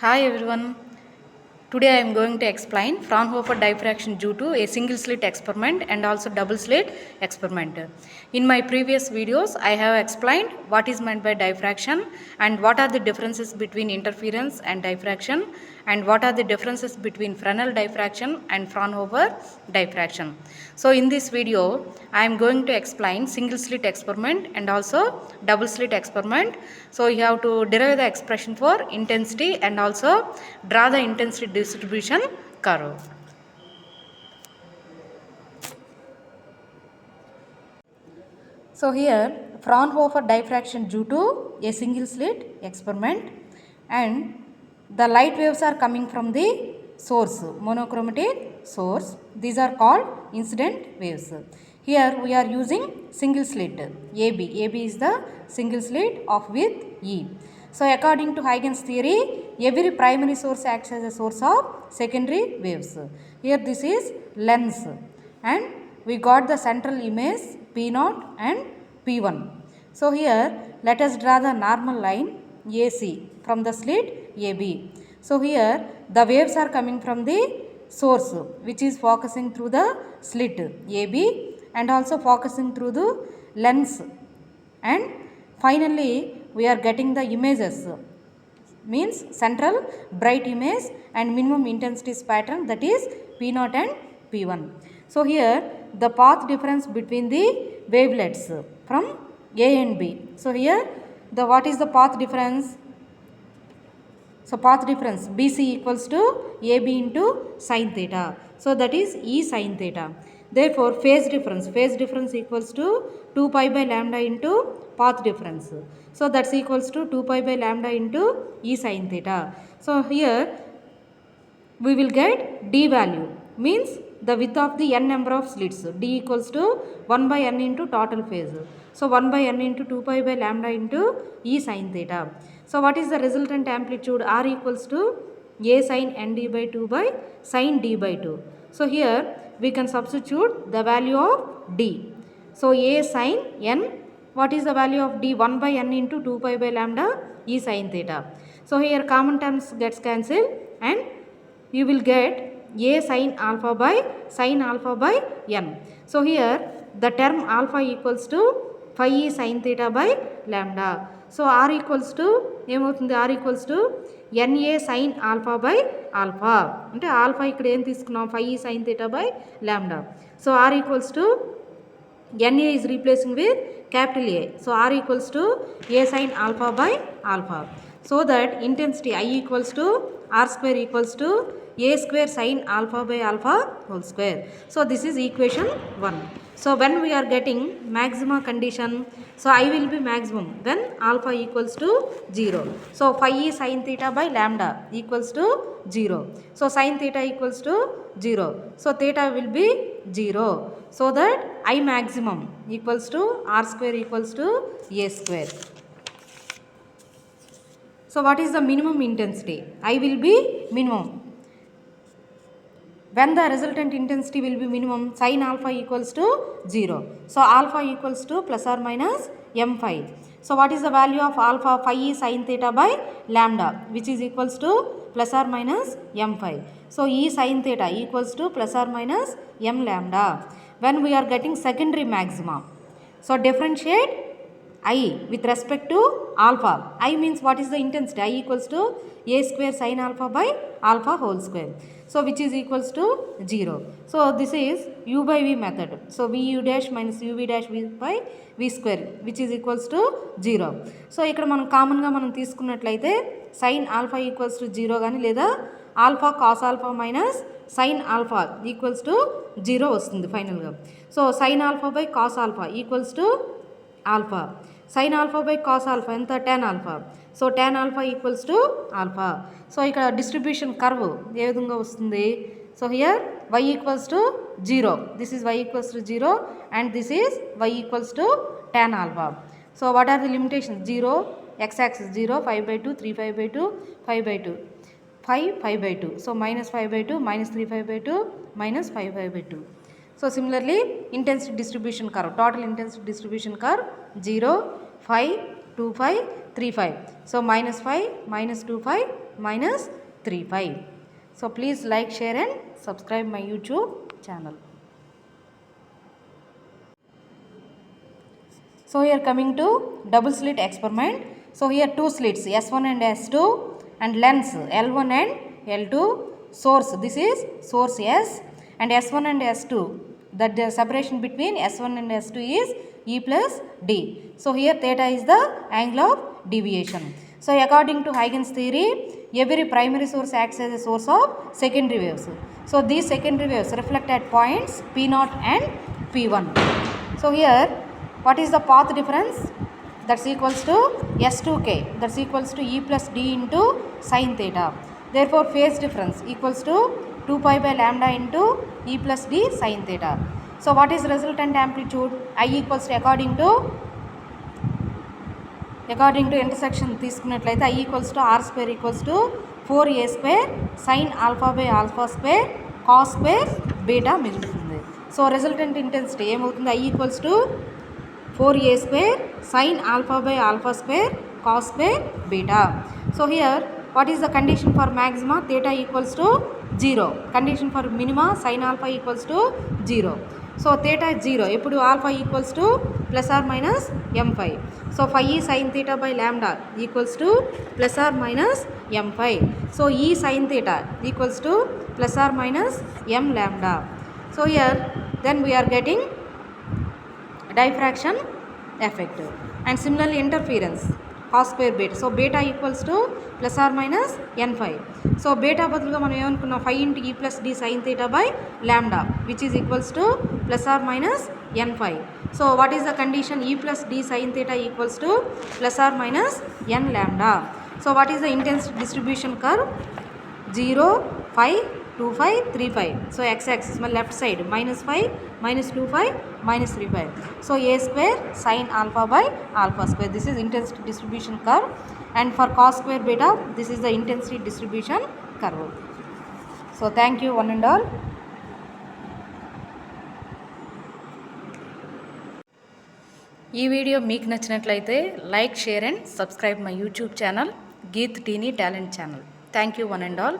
Hi everyone. Today I am going to explain Fraunhofer diffraction due to a single slit experiment and also double slit experiment. In my previous videos I have explained what is meant by diffraction and what are the differences between interference and diffraction and what are the differences between Fresnel diffraction and Fraunhofer diffraction. So in this video I am going to explain single slit experiment and also double slit experiment. So you have to derive the expression for intensity and also draw the intensity distribution curve. So here Fraunhofer diffraction due to a single slit experiment, and the light waves are coming from the source, monochromatic source. These are called incident waves. Here we are using single slit AB. AB is the single slit of width E. So according to Huygens theory, every primary source acts as a source of secondary waves. Here this is lens, and we got the central image P0 and P1. So here let us draw the normal line AC from the slit AB. So here the waves are coming from the source which is focusing through the slit AB and also focusing through the lens, and finally we are getting the images, means central bright image and minimum intensity pattern, that is P0 and P1. So here the path difference between the wavelets from A and B. So here the what is the path difference? So path difference BC equals to AB into sin theta. So that is E sin theta. Therefore phase difference equals to 2 pi by lambda into path difference. So that's equals to 2 pi by lambda into E sin theta. So here we will get D value, means the width of the n number of slits. D equals to 1 by n into total phase. So 1 by n into 2 pi by lambda into E sin theta. So what is the resultant amplitude? R equals to A sin nd by 2 by sin d by 2. So here we can substitute the value of D. So A sin n, what is the value of D? 1 by n into 2 pi by lambda E sin theta. So here common terms gets cancelled and you will get A sin alpha by n. So here the term alpha equals to phi e sin theta by lambda. So R equals to R equals to NA sin alpha by alpha. అంటే alpha ఇక్కడ ఏం తీసుకున్నాం, phi e sin theta by lambda. So R equals to NA is replacing with capital A. So R equals to A sin alpha by alpha. So that intensity I equals to R square equals to A square sin alpha by alpha whole square. So this is equation 1. So when we are getting maxima condition, so I will be maximum when alpha equals to 0. So phi e sin theta by lambda equals to 0. So sin theta equals to 0. So theta will be 0. So that I maximum equals to R square equals to A square. So what is the minimum intensity? I will be minimum. When the resultant intensity will be minimum, sin alpha equals to 0. So alpha equals to plus or minus m phi. So what is the value of alpha? Phi e sin theta by lambda, which is equals to plus or minus m phi. So E sin theta equals to plus or minus m lambda. When we are getting secondary maxima, so differentiate I with respect to alpha. I means what is the intensity? I equals to A square sin alpha by alpha whole square. So which is equals to 0. So this is U by V method. So VU dash minus UV dash V by V square, which is equals to 0. So ఇక్కడ మనం కామన్గా మనం తీసుకున్నట్లయితే sin alpha equals to 0 కానీ లేదా alpha cos alpha minus sine alpha equals to 0 వస్తుంది ఫైనల్గా. So sine alpha by cos alpha equals to alpha. Sine alpha by cos alpha ఎంత? tan alpha. So tan alpha equals to alpha. So ఇక్కడ distribution curve ఏ విధంగా వస్తుంది? So here y equals to 0, this is y equals to 0 and this is y equals to tan alpha. So what are the limitations? 0, x axis 0, 5/2, 3 5/2, 5/2, 5 5/2. So minus 5/2, minus 3 5/2, minus 5 5/2. So similarly intensity distribution curve, total intensity distribution curve 0, 5, 2, 5, 3, 5. So minus 5, minus 2, 5, minus 3 pi. So please like, share and subscribe my YouTube channel. So here coming to double slit experiment. So here two slits S1 and S2 and lens L1 and L2. Source, this is source S, and S1 and S2, that the separation between S1 and S2 is E plus D. So here theta is the angle of deviation. So according to Huygens theory, every primary source acts as a source of secondary waves. So these secondary waves reflect at points P0 and P1. So here what is the path difference? That's equals to S2k, that's equals to E plus D into sin theta. Therefore phase difference equals to 2 pi by lambda into E plus D sin theta. So what is resultant amplitude? I equals to according to intersection తీసుకున్నట్లయితే I equals to R square equals to 4a square sin alpha by alpha square cos square beta మిగులుతుంది. So resultant intensity ఏమవుతుంది? I equals to 4a square sin alpha by alpha square cos square beta. So here what is the condition for maxima? Theta equals to 0. Condition for minima sin alpha equals to 0. So theta is 0. Eppudu alpha equals to plus or minus m phi. So phi e sin theta by lambda equals to plus or minus m phi. So e sin theta equals to plus or minus m lambda. So here then we are getting diffraction effect, and similarly interference cos square beta. So beta equals to plus or minus n phi. So beta బదులుగా మనం ఏమనుకున్నాం, phi into e plus d sin theta by lambda, which is equals to plus or minus n phi. So what is the condition? E plus d sin theta equals to plus or minus n lambda. So what is the intensity distribution curve? 0, 5, 2 pi, 3 pi. So x-axis my left side minus 5, minus 2 pi, minus 3 pi. So a square sin alpha by alpha square. This is intensity distribution curve, and for cos square beta this is the intensity distribution curve. So thank you one and all. ఈ video మీకు నచ్చినట్లయితే like, share and subscribe my YouTube channel Geet teeny talent channel. Thank you one and all.